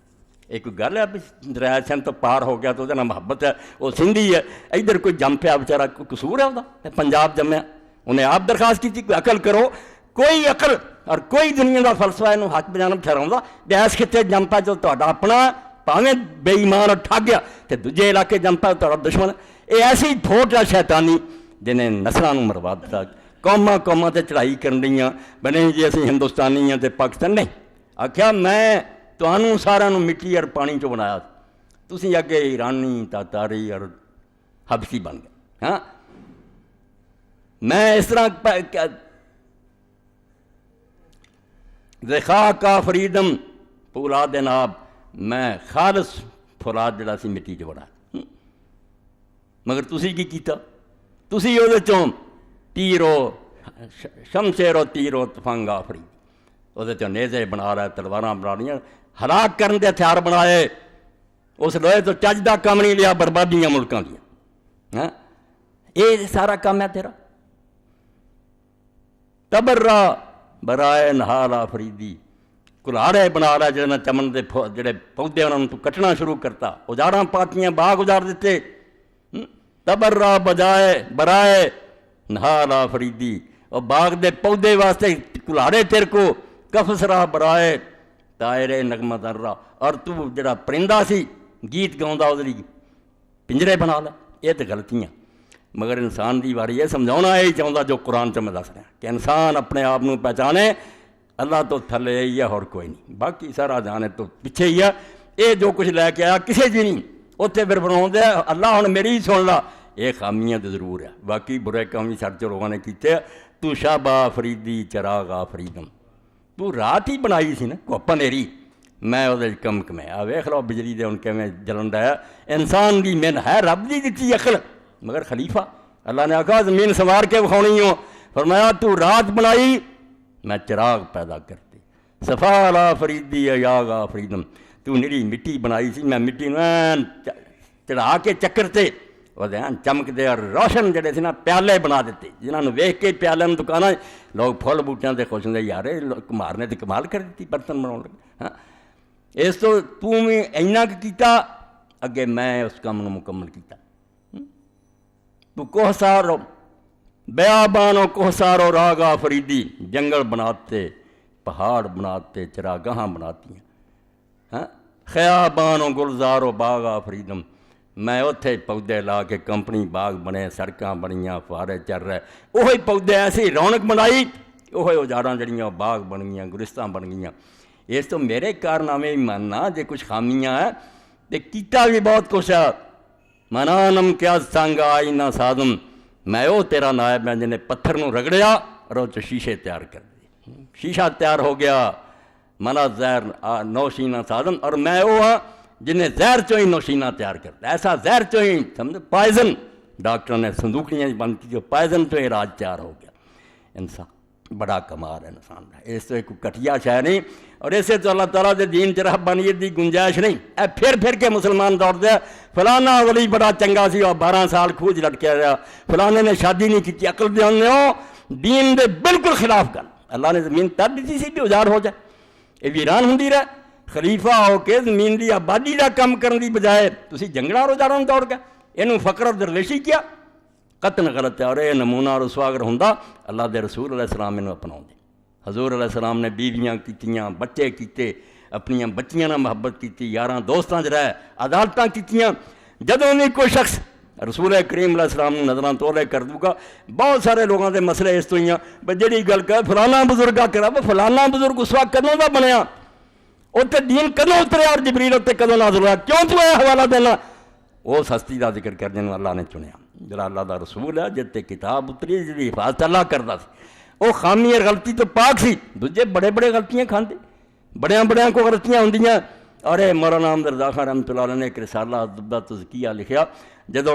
ایک گل ہے دریا سن تو پار ہو گیا تو وہ محبت ہے وہ سندھی ہے ادھر کوئی جم پیا بیچارہ کوئی قصور ہے وہ پنجاب جمیا انہیں آپ درخواست کی کوئی عقل کرو کوئی عقل اور کوئی دنیا کا فلسفہ یہ حق بجانب ٹھہراؤں بیس کتنے جم پا جو تا اپنا پاویں بے ایمان اور ٹھگ گیا تو دوجے علاقے جم پا تا دشمن یہ ایسی تھوٹ ہے شیطانی جنہیں نسلوں مروا دتا قوما تے چڑھائی کر رہی بنے جی اسی ہندوستانی ہیں تے پاکستان نہیں آخیا میں تمہوں سارا مٹی اور پانی چو بنایا تسی اگے ایرانی تاتاری اور حبشی بن گئے ہاں میں اس طرح ذخا کا فریدم پولاد ناب میں خالص فولاد جڑا سی مٹی چ بنایا مگر تسی کی کیتا تسی وہ چوں تیرو شمشیرو تیرو تفنگ آفری وہ نیزے بنا رہے تلواراں بنا رہی ہلاک کرن دے ہتھیار بنائے اس لوہے تو چج دا کام نہیں لیا بربادیاں ملکاں دیا ہاں یہ سارا کام ہے تیرا تبرا برائے نہال آفریدی کلاڑے بنا رہا جہاں چمن دے جڑے پودے انہوں تو کٹنا شروع کرتا اجاڑاں پاتیاں باغ اجاڑ دیتے تبرا بجائے برائے نہال آفریدی اور باغ دے پودے واسطے کلاڑے تیر کو کفسرا برائے تائرے نغمہ درا اور تو جڑا پرندہ سی گیت گاؤں ادھر پنجرے بنا لے یہ تو غلطیاں مگر انسان دی واری یہ سمجھاؤنا یہی چاہتا جو قرآن سے میں دس رہا کہ انسان اپنے آپ کو پہچانے اللہ تو تھلے ہی ہے اور کوئی نہیں باقی سارا جانے تو پیچھے ہی ہے یہ جو کچھ لے کے آیا کسی جی نہیں اتنے پھر بناؤں دے اللہ ہوں میری ہی سن لا یہ خامیاں تو ضرور ہے باقی برے کام بھی سڑ چو لوگوں نے کیتے تو شابہ فریدی چراغ آفریدم تو رات ہی بنائی سی نا کوپا نیری میں وہ کمک میں ویخ لو بجلی دے ان کے میں جلن رہا انسان دی من ہے رب دی دیتی عقل مگر خلیفہ اللہ نے آکھا زمین سنوار کے بکھاؤنی ہوں فرمایا تو رات بنائی میں چراغ پیدا کرتی صفا فریدی یاغ آفریدم تو نری مٹی بنائی سی میں مٹی چڑھا کے چکرتے وہ چمک دے اور روشن جڑے سی نا پیالے بنا دیتے جنہوں نے ویخ کے پیالے میں دکانیں لوگ پھل بوٹیاں سے خوش ہوں یار مارنے تو کمال کر دیتی برتن بنا لگے ہاں اس تو بھی اینا کیتا اگے میں اس کام مکمل کیتا تو کوہسارو بیابانو کوہسارو راگ آفریدی جنگل بناتے پہاڑ بناتے چراگاہاں بناتی ہیں ہاں خیابانو گلزارو باغ آفریدم میں اتنے پودے لا کے کمپنی باغ بنے سڑکاں بنیاں فوارے چل رہے وہی پودے ایسی رونق بنائی وہی اجاڑاں جڑیاں باغ بن گئیاں گلستاں بن گئیاں اس تو میرے کارنامے بھی ماننا جے کچھ خامیاں ہیں تو کیتا بھی بہت کچھ ہے منانم کیا سنگ آئی نہ سازم میں وہ تیرا نائب ہے جنہیں پتھر نو رگڑیا اور وہ شیشے تیار کر دی شیشہ تیار ہو گیا منا زہر نوشینہ سازم اور میں وہ ہاں جنہیں زہر چوئی نوشینہ تیار کرتا ایسا زہر چوئی سمجھ پائزن ڈاکٹر نے صندوقیاں بند کی جو پائزن چوئی علاج تیار ہو گیا انسان بڑا کمال ہے انسان کا اس تو ایک کٹیا شہ نہیں اور اسے تو اللہ تعالیٰ دے دین چ رہبانیت دی گنجائش نہیں اے پھر کے مسلمان دوڑ دے فلانا ولی بڑا چنگا سی اور 12 سال کھوج لٹکیا رہا فلانے نے شادی نہیں کی عقل دے ہوں دین دے بالکل خلاف کر اللہ نے زمین تر دیتی سی بھی اجاڑ ہو جائے ਇਹ ਵੀਰਾਨ ਹੁੰਦੀ ਰਹਿ। ਖਲੀਫਾ ਹੋ ਕੇ ਜ਼ਮੀਨ ਦੀ ਆਬਾਦੀ ਦਾ ਕੰਮ ਕਰਨ ਦੀ ਬਜਾਏ ਤੁਸੀਂ ਜੰਗਲਾਂ ਰੋਜ਼ਾਰਾਂ ਨੂੰ ਦੌੜ ਗਏ। ਇਹਨੂੰ ਫਕਰ ਦਰਵੇਸ਼ੀ ਕਿਹਾ, ਕਤਨ ਗਲਤ ਹੈ। ਔਰ ਇਹ ਨਮੂਨਾ ਰਸੂਆ ਅਗਰ ਹੁੰਦਾ ਅੱਲਾਹ ਦੇ ਰਸੂਲ ਅਲੈਹਿ ਸਲਾਮ ਇਹਨੂੰ ਅਪਣਾਉਂਦੇ। ਹਜ਼ੂਰ ਅਲੈਹਿ ਸਲਾਮ ਨੇ ਬੀਵੀਆਂ ਕੀਤੀਆਂ, ਬੱਚੇ ਕੀਤੇ, ਆਪਣੀਆਂ ਬੱਚੀਆਂ ਨਾਲ ਮੁਹੱਬਤ ਕੀਤੀ, ਯਾਰਾਂ ਦੋਸਤਾਂ 'ਚ ਰਹਿ, ਅਦਾਲਤਾਂ ਕੀਤੀਆਂ। ਜਦੋਂ ਵੀ ਕੋਈ ਸ਼ਖਸ ਰਸੂਲ ਕਰੀਮ ਅਲੈਹਿ ਸਲਾਮ ਨੂੰ ਨਜ਼ਰਾਂ ਤੋਲੇ ਕਰ ਦੂਗਾ, ਬਹੁਤ ਸਾਰੇ ਲੋਕਾਂ ਦੇ ਮਸਲੇ ਇਸ ਤੋਂ ਹੀ ਆ ਵੀ ਜਿਹੜੀ ਗੱਲ ਕਰ ਫਲਾਨਾ ਬਜ਼ੁਰਗਾ ਕਰਾ, ਫਲਾਨਾ ਬਜ਼ੁਰਗ ਉਸ ਵਕਤ ਕਦੋਂ ਦਾ ਬਣਿਆ, ਉੱਥੇ ਦੀਨ ਕਦੋਂ ਉਤਰਿਆ ਔਰ ਜਿਬਰੀਲ ਉੱਤੇ ਕਦੋਂ ਨਾਜ਼ਿਲ ਹੋਇਆ, ਕਿਉਂ ਤੂੰ ਇਹ ਹਵਾਲਾ ਦੇਣਾ। ਉਸ ਹਸਤੀ ਦਾ ਜ਼ਿਕਰ ਕਰ ਜਿਹਨੂੰ ਅੱਲਾਹ ਨੇ ਚੁਣਿਆ, ਜਿਹੜਾ ਅੱਲਾਹ ਦਾ ਰਸੂਲ ਹੈ, ਜਿੱਤੇ ਕਿਤਾਬ ਉਤਰੀ, ਜਿਹਦੀ ਹਿਫਾਜ਼ਤ ਅੱਲਾਹ ਕਰਦਾ ਸੀ। ਉਹ ਖਾਮੀ ਔਰ ਗਲਤੀ ਤੋਂ ਪਾਕ ਸੀ। ਦੂਜੇ ਬੜੇ ਬੜੇ ਗਲਤੀਆਂ ਖਾਂਦੇ, ਬੜਿਆਂ ਕੋ ਗਲਤੀਆਂ ਹੁੰਦੀਆਂ। ਔਰ ਇਹ ਮੌਲਾਨਾ ਅਹਿਮਦ ਰਜ਼ਾ ਖਾਨ ਰਹਿਮਤੁல்லாਹ ਅਲੈਹ ਨੇ ਇੱਕ ਰਿਸਾਲਾ ਦਾ ਤਜ਼ਕੀਆ ਲਿਖਿਆ, ਜਦੋਂ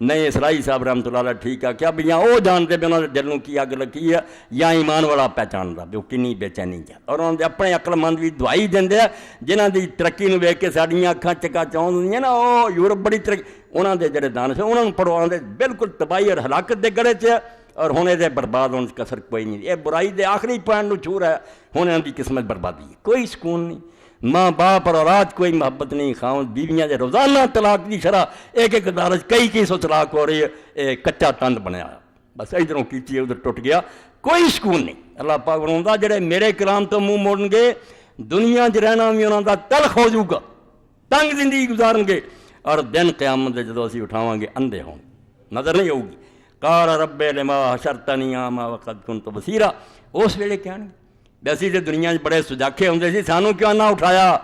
نہیں اسرائی صاحب رحمۃ اللہ علیہ ٹھیک ہے کیا بھی وہ جانتے بھی انہوں نے دل کی اگ لگی ہے یا ایمان والا پہچانتا بھی وہ کنی بےچینی ہے اور انہوں نے اپنے عقل مند بھی دوائی دے جنہوں کی ترقی نو ویکھ کے ساڈیاں اکھاں چکا چاہیے نا وہ یورپ بڑی ترقی انہوں کے جڑے دانش انہوں نے پڑھوا دے بالکل تباہی اور ہلاکت کے گڑے چ اور ہونے دے برباد ہونے کی کسر کوئی نہیں. یہ برائی دے آخری پوائنٹ نو چھو رہا ہے ہونے کی قسمت بربادی ہے کوئی سکون نہیں ماں باپ اور اولاد کوئی محبت نہیں خاوند بیویاں دے روزانہ طلاق دی شرح ایک ایک عدالت کئی سو طلاق ہو رہی ہے کچا تند بنیا بس ادھروں کیتی ادھر ٹوٹ گیا کوئی سکون نہیں. اللہ پاک فرماتا جڑے میرے کلام تو منہ موڑن گے دنیا چ رہنا بھی انہوں کا تلخ ہو جائے گا تنگ زندگی گزارن گے اور دن قیامت دے جدوں اسی اٹھاواں گے اندھے ہوں نظر نہیں آؤ گی. قال رب لما حشرتنی اعمی وقد کنت بصیرا اس ویلے کیا نہیں ویسے تو دنیا بڑے سجاکھے ہوندے سی سانوں کیوں نہ اٹھایا.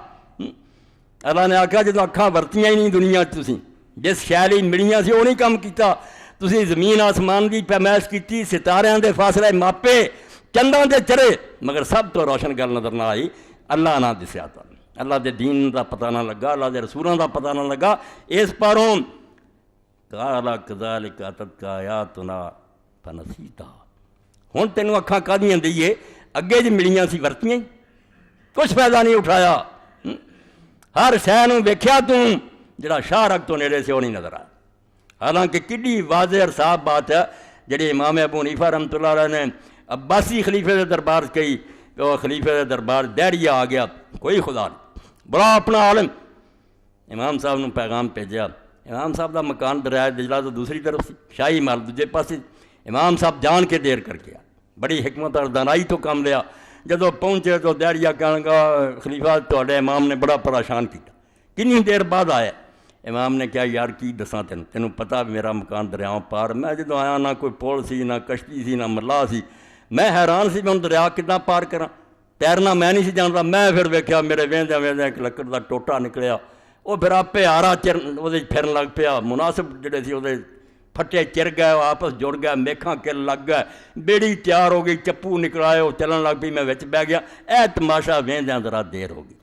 اللہ نے آخیا جدوں اکھاں ورتیاں ہی نہیں دنیا تسی جس شے لئی ملیاں سی وہ نہیں کام کیتا تسی زمین آسمان کی پیمائش کی ستاریاں دے فاصلے ماپے چنداں دے چڑھے مگر سب تو روشن گل نظر نہ آئی اللہ نہ دسیا تھا اللہ دے دین دا پتہ نہ لگا اللہ دے رسولاں دا پتہ نہ لگا. اس پاروں قال کذالک اتتک آیاتنا فنسیتها ہن تینوں اکھاں کادیاں دئیے اگے جی ملیاں سی ورتیاں کچھ فائدہ نہیں اٹھایا ہر شے نوں ویکھیا تو جڑا شاہ رگ تو نیڑے سے وہ نہیں نظر آیا. حالانکہ کڈی واضح اور صاف بات ہے جڑی امام ابو حنیفہ رحمۃ اللہ علیہ نے عباسی خلیفے دے دربار کہی کہ وہ خلیفے دے دربار دہڑیا آ گیا کوئی خدا نہیں بڑا اپنا عالم امام صاحب نے پیغام بھیجا. امام صاحب دا مکان دریائے دجلہ تو دوسری طرف سی شاہی محل دوجے پاسے امام صاحب جان کے دیر کر کے بڑی حکمت اور دانائی تو کام لیا. جدو پہنچے تو دہڑیا کہنے لگا خلیفہ تہاڈے امام نے بڑا پریشان کیا کنی دیر بعد آیا. امام نے کیا یار کی دساں تینوں پتہ میرا مکان دریاؤں پار میں جدو آیا نہ کوئی پول سی نہ کشتی سی نہ ملا سی میں حیران سی میں دریا کداں پار کراں تیرنا میں نہیں سی جانتا. میں پھر ویکھیا میرے وہدیاں وہدیاں ایک لکڑ دا ٹوٹا نکلیا وہ پھر آپے آرا وہ پھرن لگ پیا مناسب جڑے سی وہ پھٹے چر گئے آپس جڑ گئے میکھاں کل لگ گئے بیڑی تیار ہو گئی چپو نکلائے وہ چلن لگ پئی میں وچ بہ گیا اے تماشا وہدیاں ذرا دیر ہو گئی.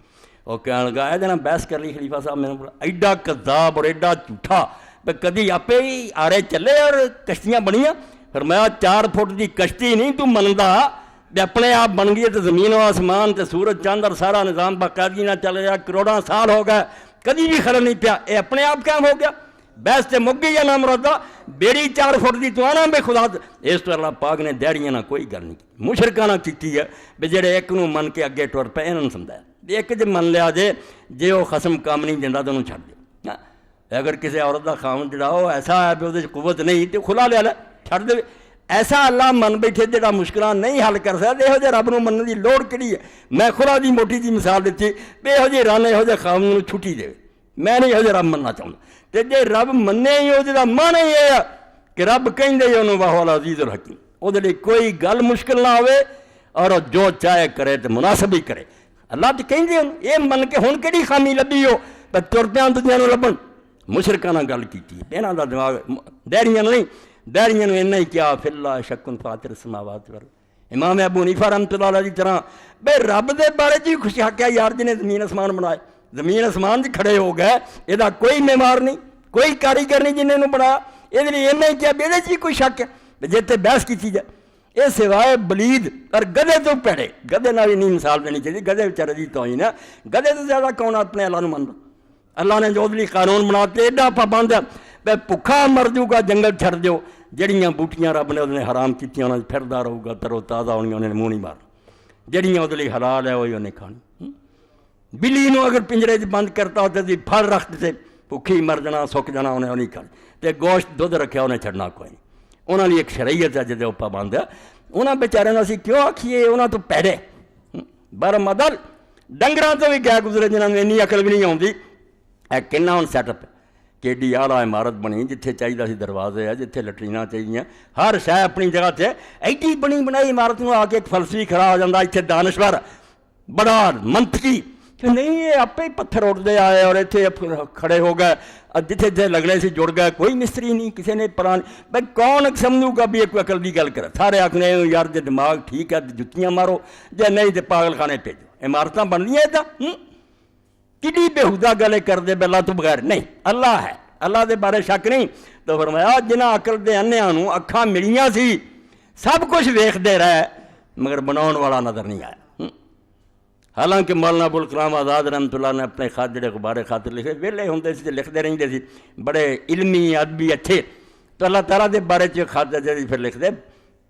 وہ کہنے لگا یہ بحث کر لی خلیفہ صاحب میں نے بولا ایڈا کذاب اور ایڈا جھوٹا بھئی کدی آپے ہی آرے چلے اور کشتیاں بنیاں. فرمایا 4 فٹ دی کشتی نہیں تو مندا بھی اپنے آپ بن گئی تو زمین و آسمان تے سورج چاند اور سارا نظام باقاعدگی نہ چل رہا کروڑاں سال ہو گئے کدی بھی خلل نہیں پیا یہ اپنے آپ کیا ہو گیا. بحث تے مک گئی یا نہ مرادہ بیڑی 4 فٹ دی تو آنا بے خدا اس تو اللہ پاک نے دہڑیاں نہ کوئی گل نہیں کی مشرکاں نہ کیتی ہے بھی جڑے ایک نو من کے اگے ٹر پے انہوں نے سمجھایا ایک جے من لیا جے وہ خصم کام نہیں دیندا تو انہوں چھڈ دے. اگر کسی عورت دا خاوند جڑا وہ ایسا ہے بھی وہ قوت نہیں تو کھلا لیا چھڈ دے. ایسا اللہ من بیٹھے جڑا مشکلات نہیں حل کر سکتا یہو جہ رب نو منن دی لوڑ کہڑی ہے. میں خدا دی موٹی جی مثال دیتی بھی یہو جی رن یہو جہ خاوند نو چھٹی دے میں نہیں یہو جہ رب مننا چاہتا تے جے رب منے ہی وہ جا مانا ہی یہ کہ رب کہیں انہوں واہ العزیز الحکیم وہ کوئی گل مشکل نہ ہوئے اور جو چاہے کرے تو مناسب ہی کرے. اللہ تو کہیں یہ من کے ہوں کہڑی خامی لبھی ہو پر تر پیاں دنیا لبن مشرکاں نال گل کیتی انہاں دا دماغ دہڑیاں نہیں دہڑیاں نو انہاں ہی کیا فی اللہ شک فاطر السماوات والارض. امام ابو حنیفہ رحمۃ اللہ علیہ دی طرح بے رب دے بارے جی خوش حق ہے یار جنہیں زمین آسمان بنائے زمین آسمان جی کھڑے ہو گئے یہ کوئی معمار نہیں کوئی کاریگر نہیں جنہیں بنایا یہ لیے انہیں کیا بیڑے جی کوئی شک ہے جیتے بحث کی جائے. یہ سوائے بلید اور گدے تو پیڑے گدے نال نہیں مثال دینی چاہیے گدے بیچارے دی توہین ہے گدے تو زیادہ کون اپنے اللہ نو مندا. اللہ نے جو بھی قانون بناتے ایڈا پابند ہے بے بھکھا مر جاؤ گا جنگل چھڑ دیو جڑیاں بوٹیاں رب نے انہیں حرام کیتیاں انہیں پھردا رہو گا ترو تازہ ہونی انہیں منہ نہیں مارنا جڑیاں وہ حلال ہے وہی انہیں کھانی. بلی نو اگر پنجرے بند کرتا ہوتا تو پھل رکھ دیتے بھوکھی مر جانا سک جانا انہیں نہیں کھانی تے گوشت دودھ رکھیا انہیں چھڑنا کوئی نہیں. انہوں نے ایک شریعت ہے جدے پابند ہے انہوں بیچارے اسی کیوں آکھیے انہوں تو پیڑے بر مدل ڈنگراں تو بھی گئے گزرے جنہوں نے اینی عقل بھی نہیں آتی. اے کنا ہوں سیٹ اپ کہ ایڈی آلا عمارت بنی جتھے چاہیے سی دروازے ہے جتھے لٹرینا چاہیے ہر شے اپنی جگہ سے ایڈی بنی بنائی عمارت میں آ کے ایک فلسفی کھڑا ہو جاتا اتنے دانشور بڑا منطقی کہ نہیں یہ آپ ہی پتھر اٹھتے آئے اور اتنے کھڑے ہو گئے جتھے جتھے لگنے سے جڑ گئے کوئی مستری نہیں کسی نے پران بھائی کون سمجھوں گا بھی ایک عقل کی گل کرے سارے آخنے یار جی دماغ ٹھیک ہے جتیاں مارو جی نہیں تو پاگل خانے بھیجو عمارتیں بن رہی ہیں کڈی بےہودہ گلے کر دے اللہ تو بغیر نہیں اللہ ہے اللہ دے بارے شک نہیں تو فرمایا جنہاں عقل دے انہیاں نوں اکھاں ملیاں سی سب کچھ ویکھدے رہے مگر بناؤن والا نظر نہیں آیا۔ حالانکہ مولانا ابوالکلام آزاد رحمۃ اللہ نے اپنے خط جڑے غبارے خاطر لکھے ویلے ہوندے سی لکھتے رہندے سی بڑے علمی ادبی اچھے تو اللہ تعالیٰ دے بارے خط جڑی پھر لکھتے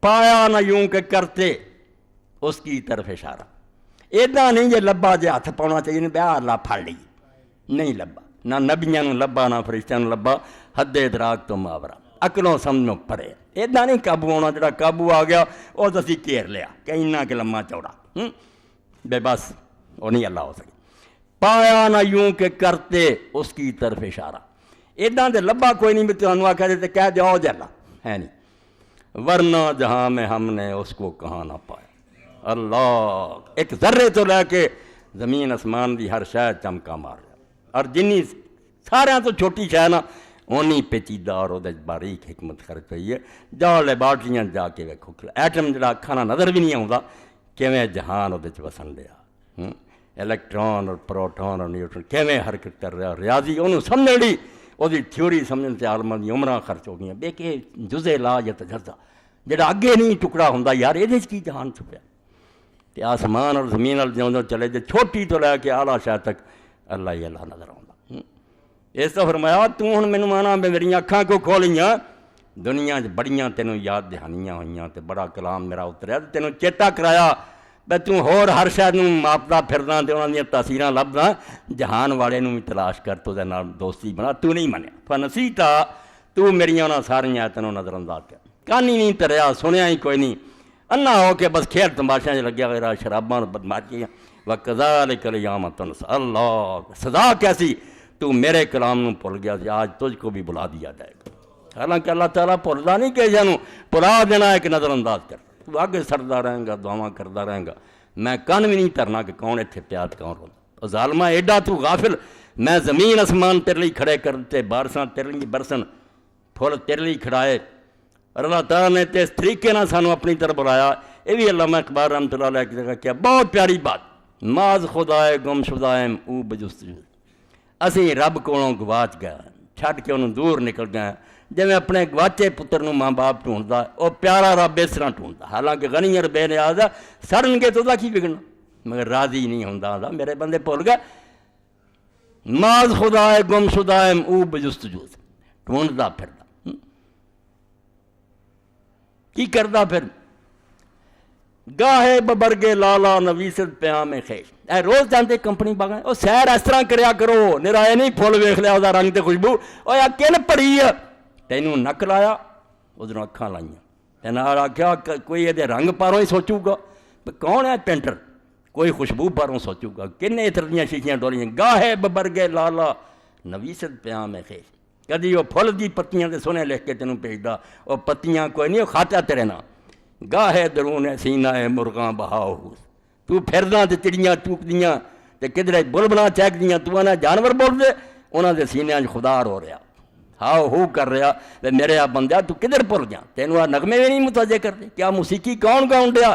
پایا نہ یوں کہ کرتے اس کی طرف اشارہ، ایداں نہیں جے لبا جے ہاتھ پاؤنا چاہیے بیا اللہ پھڑ لی نہیں لبا، نہ نبیاں نوں لبا نہ فرشتیاں نوں لبا، حد ادراک تو ماورا عقلوں سمجھوں پرے، ایداں نہیں قابو آنا، جڑا قابو آ گیا وہ تو اسی گھیر لیا کہ انہاں کہ لمحہ چوڑا بے بس وہ نہیں اللہ ہو سکی۔ پایا نہ یوں کہ کرتے اس کی طرف اشارہ، ایداں دے لبا کوئی نہیں بھی تمہیں آخیا دیتے کہہ جاؤ جی اللہ ہے نہیں، ورنہ جہاں میں ہم نے اس کو کہاں نہ پایا۔ اللہ ایک ذرے تو لے کے زمین اسمان دی ہر شے چمکا مار رہا، اور جنی سارے تو چھوٹی شے نا اونی پیچیدہ اور وہ باریک حکمت خرچ ہوئی ہے۔ جاؤ لیبارٹریاں جا کے ویکھو ایٹم جڑا کھانا نظر بھی نہیں آتا کیویں جہان وہ وسن لیا، الیکٹران اور پروٹون اور نیوٹرون کیویں حرکت کر رہا، ریاضی انہوں سمجھ لی وہ تھیوری سمجھن سے عالماں دی عمراں خرچ ہو گئی بے کہ جزے لا یا تجزا جڑا اگے نہیں ٹکڑا ہوندا یار یہ کی جہان چھپیا، تے آسمان اور زمین وال جوں چلے جے چھوٹی تو لے کے اعلیٰ شے تک اللہ ہی اللہ نظر آਉਂدا۔ اس تو فرمایا تو ہن مینوں آنا میری اکھاں کو کھولیاں دنیا بڑیاں تینوں یاد دہانیاں ہوئیاں تے بڑا کلام میرا اتریا تینوں چیتا کرایا بے تو ہور ہر شے نوں ماپدا پھردا تے انہاں دیاں تاثیراں لبدا، جہان والے نوں بھی تلاش کر تو دے نال دوستی بنا، تو نہیں منیا فنسیتا تو میریاں انہاں ساریاں تینوں نظر انداز کر، کان ہی نہیں تریا سنیا ہی کوئی نہیں، انا ہو کے بس کھیل تماشیاں چ لگیا غیرہ شراباں بدماشیاں وکذالک الیوم تنسیٰ۔ اللہ سزا کیسی تو میرے کلام نوں بھول گیا سی، آج تجھ کو بھی بلا دیا جائے گا۔ حالانکہ اللہ تعالیٰ بھولدا نہیں کہ جانوں بلا دینا ایک نظر انداز کر، تو آگے سڑدا رہیں گا دعاواں کردا رہیں گا، میں کان بھی نہیں ترنا کہ کون اتنے پیاد کون روندا، ظالمہ ایڈا تو غافل، میں زمین اسمان تیرے لیے کھڑے کرتے بارساں تیرے لیے برسن پھول تیرے لیے کھڑائے، اور اللہ تعالیٰ نے تے اس طریقے نہ سانوں اپنی طرف بلایا۔ یہ بھی علامہ اقبال رحمۃ اللہ علیہ کی جگہ کیا بہت پیاری بات، ماز خدائے گم شدائم او بجستجو، اسی رب کولوں گواچ گیا چھڈ کے انہوں دور نکل گئے، جویں اپنے گواچے پتر نوں ماں باپ ڈھونڈدا وہ پیارا رب اس طرح ڈھونڈدا، حالانکہ غنی اور بے نیاز سڑن گے تو دا کی بگڑنا، مگر راضی نہیں ہوندا میرے بندے بھول گئے، ماز خدائے گم شدائم او بجستجو، ڈھونڈدا پھردا کی کردا پھر گاہے ببرگے لالا نویست پیام خیش، اے روز جانتے کمپنی باغاں وہ سیر اس طرح کریا کرو، نرائے نہیں پھول ویکھ لیا وہ رنگ تے خوشبو، او یا کن پڑی ہے تینوں نک لایا ادھروں اکھاں لائیاں تے نال آکھیا کوئی یہ رنگ پاروں ہی سوچو گا کون ہے پینٹر، کوئی خوشبو پاروں سوچو گا، کن اتر دیاں شیشیاں ڈولیاں گاہے ببرگے لالا نویست پیام خیش، کدی وہ پھل دی پتیاں تے سونے لکھ کے تینوں بھیجدا، وہ پتیاں کوئی نہیں وہ کھاتا تیرے نال، گاہے درون سینہ مرغاں بہاؤ تو پھردا تے چڑیاں ٹوکدیاں تے کدھرے بلبلاں چہکدیاں تو آنا جانور بول دے انہاں دے سینیاں خدا رو رہا ہاؤ ہو کر رہا تے میرے آ بندیا تو کدھر بھول گیا، تینوں آ نغمے بھی نہیں متوجہ کرتے، کیا موسیقی کون گاؤں ڈیا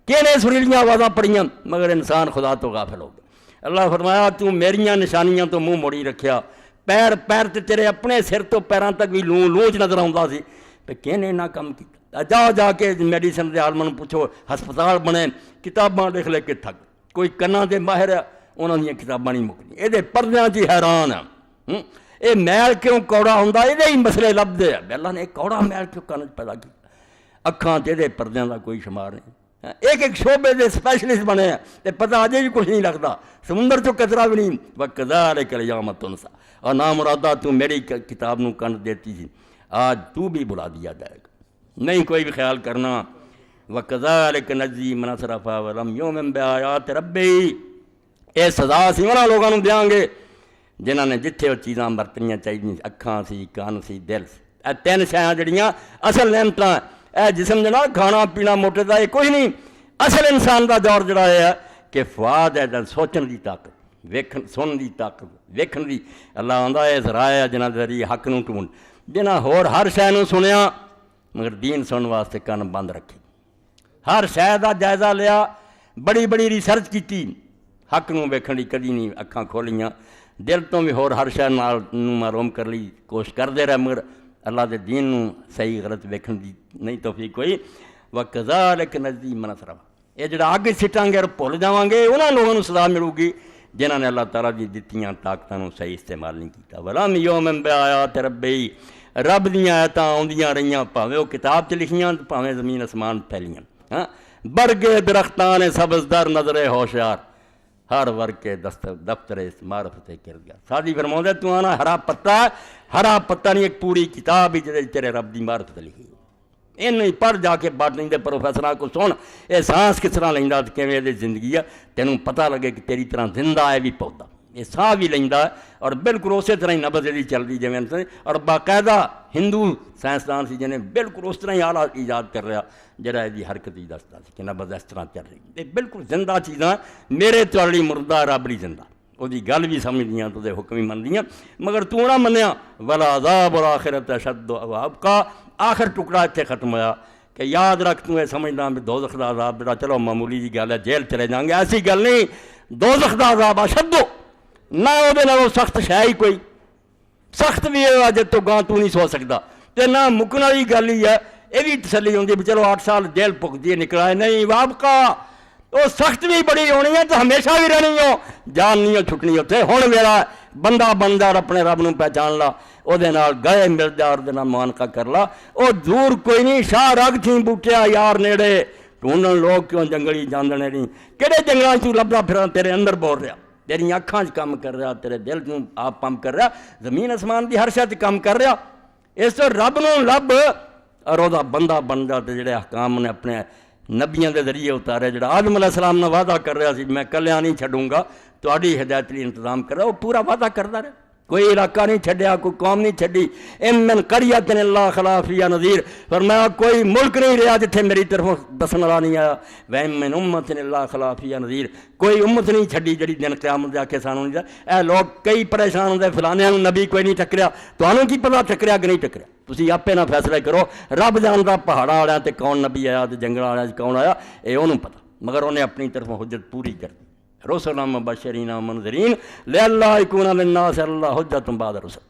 کہنے سریلیاں آوازاں پڑیاں، مگر انسان خدا تو غافل ہو گیا۔ اللہ فرمایا تو میریاں نشانیاں تو منہ موڑی رکھیا، پیر پیر تے تیرے اپنے سر تو پیراں تک بھی لونچ نظر آਉਂدا سی، تے کہنے نہ کم کیتا، جا جا کے میڈیسن دے عالماں پوچھو ہسپتال بنے کتاباں لکھ لے کے تھک، کوئی کناں دے ماہر ہے انہاں دیاں کتاباں نہیں مکنی، یہ پردیاں چ حیران ہے، یہ میل کیوں کوڑا ہوندا یہ ہی مسئلے لبدے ہیں، اللہ نے کوڑا میل کیوں کن پیدا کیا، اکھاں تے پردیاں دا کوئی شمار نہیں، ایک ایک شعبے دے سپیشلسٹ بنے ہیں تے پتہ اجے بھی کچھ نہیں لگتا، سمندر چوں کچرا بھی نہیں، وَكَذَلِكَ الْيَوْمَ تُنسَىٰ، اور نامرادہ تو میری کتاب نوں کن دیتی تھی، آج تو بھی بلا دیا جائے گا، نہیں کوئی بھی خیال کرنا، وَكَذَلِكَ نَجْزِي مَنْ أَسْرَفَ وَلَمْ يُؤْمِن بِآيَاتِ رَبِّهِ، اے سزا سی انہاں لوگاں نوں دیاں گے جنہاں نے جتھے وہ چیزاں برتنیاں چاہیے، اکھاں سی کان سی دل سی، اے تین شیاں جڑیاں اصل نعمتاں، اے جسم جنا کھانا پینا موٹے دا یہ کوئی نہیں، اصل انسان دا دور جڑا ہے کہ فؤاد ہے سوچن دی طاقت، ویکھن سنن دی طاقت، ویکھن دی، اللہ آندا ہے ذرائع جنہاں دے ذریعے حق نوں ٹونڈ، جنہاں ہور ہر شے نوں سنیا مگر دین سنن واسطے کن بند رکھے، ہر شے دا جائزہ لیا، بڑی بڑی ریسرچ کیتی، حق نوں ویکھن دی کدی نہیں اکھاں کھولیاں، دل تو بھی ہور ہر شے نال معلوم کر لی کوشش کرتے رہے، مگر اللہ دے دین نو صحیح غلط ویکھن دی نہیں توفیق ہوئی۔ وَكَذَلِكَ نَجْزِي مَنْ أَسْرَفَ، یہ جڑا اگ سٹاں گے اور بھول جاواں گے انہاں لوگوں نوں سزا ملے گی جنہاں نے اللہ تعالیٰ دی دتیاں طاقتاں نوں صحیح استعمال نہیں کیتا۔ وَلَمْ يُؤْمِنْ بِآيَاتِ رَبِّهِ، رب دیاں آیتاں آندیاں رہیاں، بھاویں وہ کتاب چ لکھیاں بھاویں زمین اسمان پھیلیاں، ہاں برگے درختان سبز در نظر ہوشیار، ہر ورگ کے دفتر معرفت گر گیا۔ سادی فرماؤں تو آنا ہرا پتہ نہیں ایک پوری کتاب ہی جدے تیرے رب دی معرفت لکھی، نہیں پڑھ جا کے باٹنی دے پروفیسراں کو سن یہ سانس کس طرح لیندا تے کیویں دی زندگی ہے، تینوں پتہ لگے کہ تیری طرح زندہ ہے بھی پودا، یہ ساہ بھی لیندا ہے اور بالکل اسی طرح ہی نبض دی چلدی جویں اور باقاعدہ ہندو سائنسدان سی جنہیں بالکل اس طرح ہی آلہ ایجاد کر رہا جڑا یہ حرکت ہی دستا سی کہ نبض اس طرح چل رہی، یہ بالکل زندہ چیزاں میرے تواڈی مردہ رب لی زندہ، وہ گل بھی سمجھدیاں تو حکم بھی مندیاں، مگر تو نہ منیا۔ ولا عذاب الآخرۃ اشد وابقیٰ، آخر ٹکڑا اتنے ختم ہوا کہ یاد رکھ تو یہ سمجھنا بھی دوزخ دا عذاب جڑا چلو معمولی جی گل ہے جیل چلے جائیں گے، ایسی گل نہیں، دوزخ دا عذاب اشد نہ وہ سخت شے ہی کوئی، سخت بھی ہے جب تو گاں تو نہیں سو سکتا، تے نہ مکن والی گل ہی ہے، یہ بھی تسلی ہوندی بھی چلو 8 سال جیل پک دیے نکلا ہے، نہیں وابقیٰ وہ سخت بھی بڑی ہونی ہے تو ہمیشہ بھی رہنی ہو، جان نہیں ہو چھٹنی اتنے، ہن ویلا بندہ بندا اور اپنے رب نوں پہچان لا، وہ گئے مل جا اور معانقہ کر لا، وہ دور کوئی نہیں، شاہ رگ تھی بوٹیا یار نیڑے، ڈھونڈن لوگ کیوں جنگلی جاندنے نہیں، کہڑے جنگلاں چوں لبدا پھراں تیرے اندر بول رہا، تیری اکھاں چ کام کر رہا، تیرے دل چوں آپ پمپ کر رہا، زمین آسمان دی ہر شے تے کام کر رہا، اس تو رب نوں لب اور وہ بندہ بن جا تے جڑے احکام نے اپنے نبیاں دے ذریعے اتارے، جڑا آدم علیہ السلام نے وعدہ کر رہا سی میں کلیاں نہیں چھڈوں گا تہاڈی ہدایت لئی انتظام کر رہا، وہ پورا وعدہ کردا رہا، کوئی علاقہ نہیں چھڈیا، کوئی قوم نہیں چھڈی، من قریۃ الا خلا فیہا نذیر، فرمایا کوئی ملک نہیں رہا جتھے میری طرفوں دسن والا نہیں آیا، من امۃ الا خلا فیہا نذیر، کوئی امت نہیں چھڈی جڑی دن قیامت دے آکھے سانوں نہیں اے لوگ کئی پریشان ہوندے فلانے نبی کوئی نہیں ٹکریا، تانوں کی پتہ ٹکریا کہ نہیں ٹکریا، تسی آپے نہ فیصلے کرو، رب جاندا پہاڑاں والے تے کون نبی آیا تے جنگلاں والے کون آیا، اے اونوں پتہ، مگر انہیں اپنی طرفوں حجت پوری کر دی، رسلا مبشرین ومنذرین لئلا یکون للناس علی اللہ حجۃ بعد الرسل،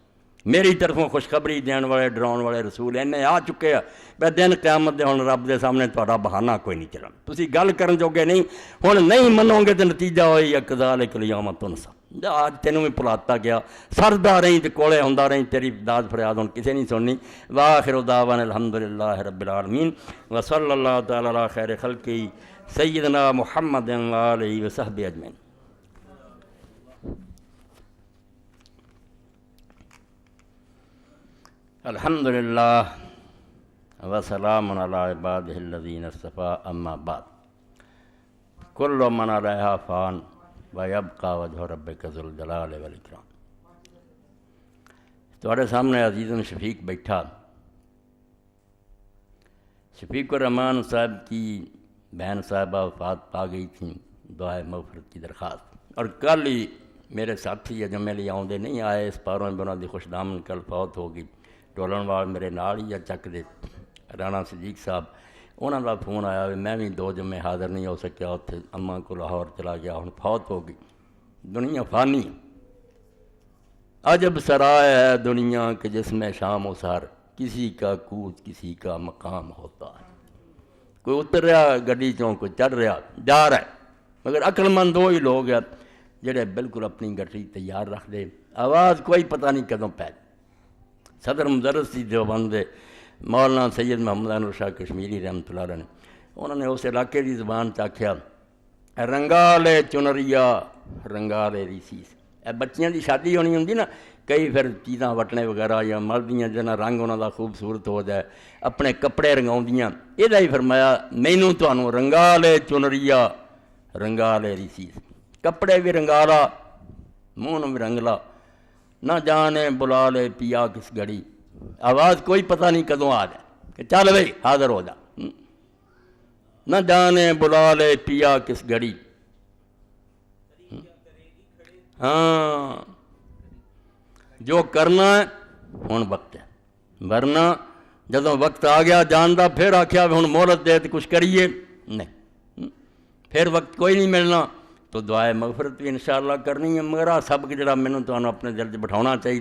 میری طرفوں خوشخبری دین والے ڈراؤن والے رسول انہیں آ چکے ہیں، بے دن قیامت دے ہن رب دے سامنے تہاڈا بہانہ کوئی نہیں چلنا، تسی گل کرن جوگے نہیں، ہن نہیں منو گے تے نتیجہ ہوئی کذالک الیوم تنسیٰ، آج تینوں بھی بھلاتا گیا، سردا رہی تے کولے ہوندا رہی، تیری داد فریاد ہن کسے نہیں سننی، وآخر دعوانا الحمدللہ رب العالمین وصلی اللہ تعالی علی خیر خلقہ سیدنا محمد وآلہ وصحبہ اجمعین۔ الحمدللہ وسلام علی عبادہ الذین اصطفیٰ، اما بعد، کل من علیہا فان ویبقی وجہ ربک ذو الجلال والاکرام۔ تمہارے سامنے عزیزاً شفیق بیٹھا، شفیق الرحمان صاحب کی بہن صاحبہ وفات پا گئی تھیں، دعائے مغفرت کی درخواست، اور کل ہی میرے ساتھی جو میرے لیے آؤندے نہیں آئے، اس پاروں میں دی خوش دامن کل فوت ہو گئی، ٹولن وال میرے نال ہی چک دے رانا صدیق صاحب، انہوں کا فون آیا میں بھی 2 جمعے حاضر نہیں ہو سکیا، اتنے اماں کو لاہور چلا گیا، ہن فوت ہو گئی۔ دنیا فانی، عجب سرائے ہے دنیا کہ جس میں شام و سحر کسی کا کوچ کسی کا مقام ہوتا ہے، کوئی اتر رہا گڈی چوں، کوئی چڑھ رہا جا رہا ہے، مگر عقل مند وہی لوگ ہیں جڑے بالکل اپنی گٹری تیار رکھ دے، آواز کوئی پتہ نہیں کدوں پہ۔ صدر مدرس سی دیوبند دے مولانا سید محمد انور شاہ کشمیری رحمۃ اللہ علیہ نے، انہوں نے اس علاقے کی زبان چاکھیا رنگالے چنریا رنگالے ریسیس، اے بچیاں دی شادی ہونی ہوندی نا، کئی پھر چیزاں وٹنے وغیرہ یا مردیاں جنہ رنگ انہوں دا خوبصورت ہو جائے، اپنے کپڑے رنگاؤندیاں، یہ ہی فرمایا مینوں تانوں رنگالے چنریا رنگالے ریسیس، کپڑے بھی رنگالا منہ بھی رنگلا، نہ جانے بلا لے پیا کس گھڑی، آواز کوئی پتہ نہیں کدوں آ جائے کہ چل بھائی حاضر ہو جا، نہ جانے بلا لے پیا کس گھڑی، ہاں جو کرنا ہے ہن وقت ہے، ورنہ جدوں وقت آ گیا جان دا پھر آکھیا ہن مہلت دے تے کچھ کریے نہیں، پھر وقت کوئی نہیں ملنا، تو دعائے مغفرت بھی انشاءاللہ کرنی ہے، مگر آ سب جڑا مینوں تانوں اپنے دل 'چ بٹھاؤنا چاہیے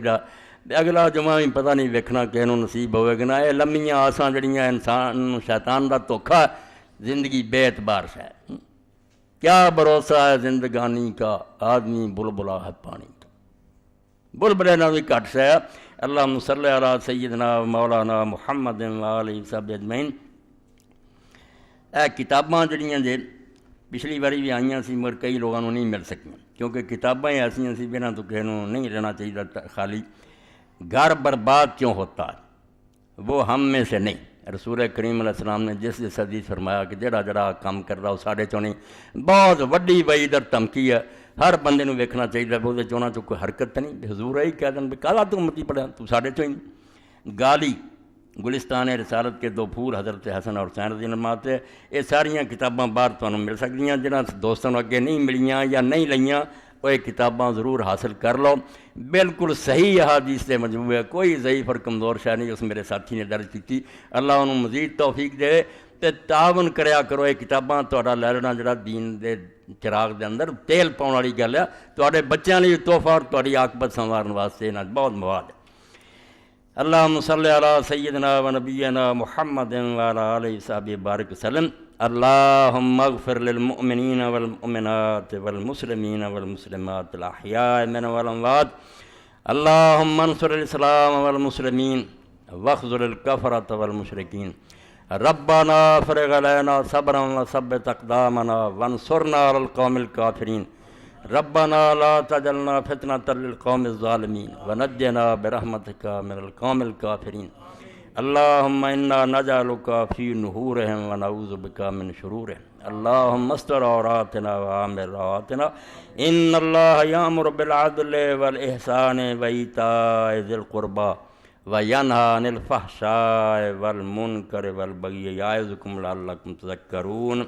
تے اگلا جمعہ بھی پتہ نہیں ویکھنا کہے نوں نصیب ہوئے گا نا۔ یہ لمحیاں آساں جڑیاں انسان نوں شیطان دا دھوکھا ہے، زندگی بے اعتبار ہے۔ کیا بھروسہ ہے زندگانی کا، آدمی بلبلا ہے پانی کا، بلبلے نہ بھی گھٹ ہے۔ اللہم صلی علی سیدنا مولانا محمد وآلہ وصحبہ اجمعین۔ کتاباں جڑیاں جے پچھلی باری بھی آئیاں سی مگر کئی لوگوں نہیں مل سکیاں، کیونکہ کتاباں ہی ایسیاں سی بنا تو کہے نوں نہیں رہنا چاہیے خالی۔ گھر برباد کیوں ہوتا ہے، وہ ہم میں سے نہیں۔ رسول کریم علیہ السلام نے جس حدیث فرمایا کہ جڑا جڑا کام کر رہا وہ ساڑھے چوں نہیں، بہت وڈی وعید اور دھمکی ہے۔ ہر بندے نوں ویکھنا چاہیے وہ چونا چوں کوئی حرکت تو نہیں، حضور ہی کہہ دیں بھی کالا تو متی پڑھا تو ساڑھے چوں ہی۔ گالی گلستان رسالت کے 2 پھول حضرت حسن اور حسین رضی اللہ عنہ تے یہ ساریاں کتاباں باہر تمہیں مل سکدیاں، جنہاں دوستوں نوں اگے نہیں ملیاں یا نہیں لئیاں وہ یہ کتاباں ضرور حاصل کر لو۔ بالکل صحیح احادیث سے مجموعہ ہے، کوئی ضعیف اور کمزور شے نہیں اس میرے ساتھی نے درج کی۔ اللہ انہوں مزید توفیق دے تے تعاون کریا کرو۔ یہ کتاباں تہاڈا لے لینا جڑا دین دے چراغ دے اندر تیل پاؤن والی گل ہے، تہاڈے بچیاں لئی تحفہ اور تہاڈی عاقبت سنوارن واسطے انہاں بہت مواد ہے۔ اللہم صلی علی سیدنا و نبینا محمد وعلی آلہ وصحبہ بارک وسلم۔ اللہم اغفر للمؤمنین والمؤمنات والمسلمین والمسلمات الاحیاء منهم والاموات۔ اللہم انصر الاسلام والمسلمین واخذل الکفرۃ والمشرکین۔ ربنا افرغ علینا صبرا وثبت اقدامنا وانصرنا علی القوم الکافرین۔ ربنا لا تجعلنا فتنة للقوم الظالمین ونجنا برحمتک من القوم الکافرین۔ اللہم انا نجعلک فی نحورہم ونعوذ بک من شرورہم۔ اللہم استر عوراتنا وآمن رواتنا۔ ان اللہ یامر بالعدل والاحسان وایتاء ذی القربى وینہی عن الفحشاء والمنکر والبغی یعظکم لعلکم تذکرون۔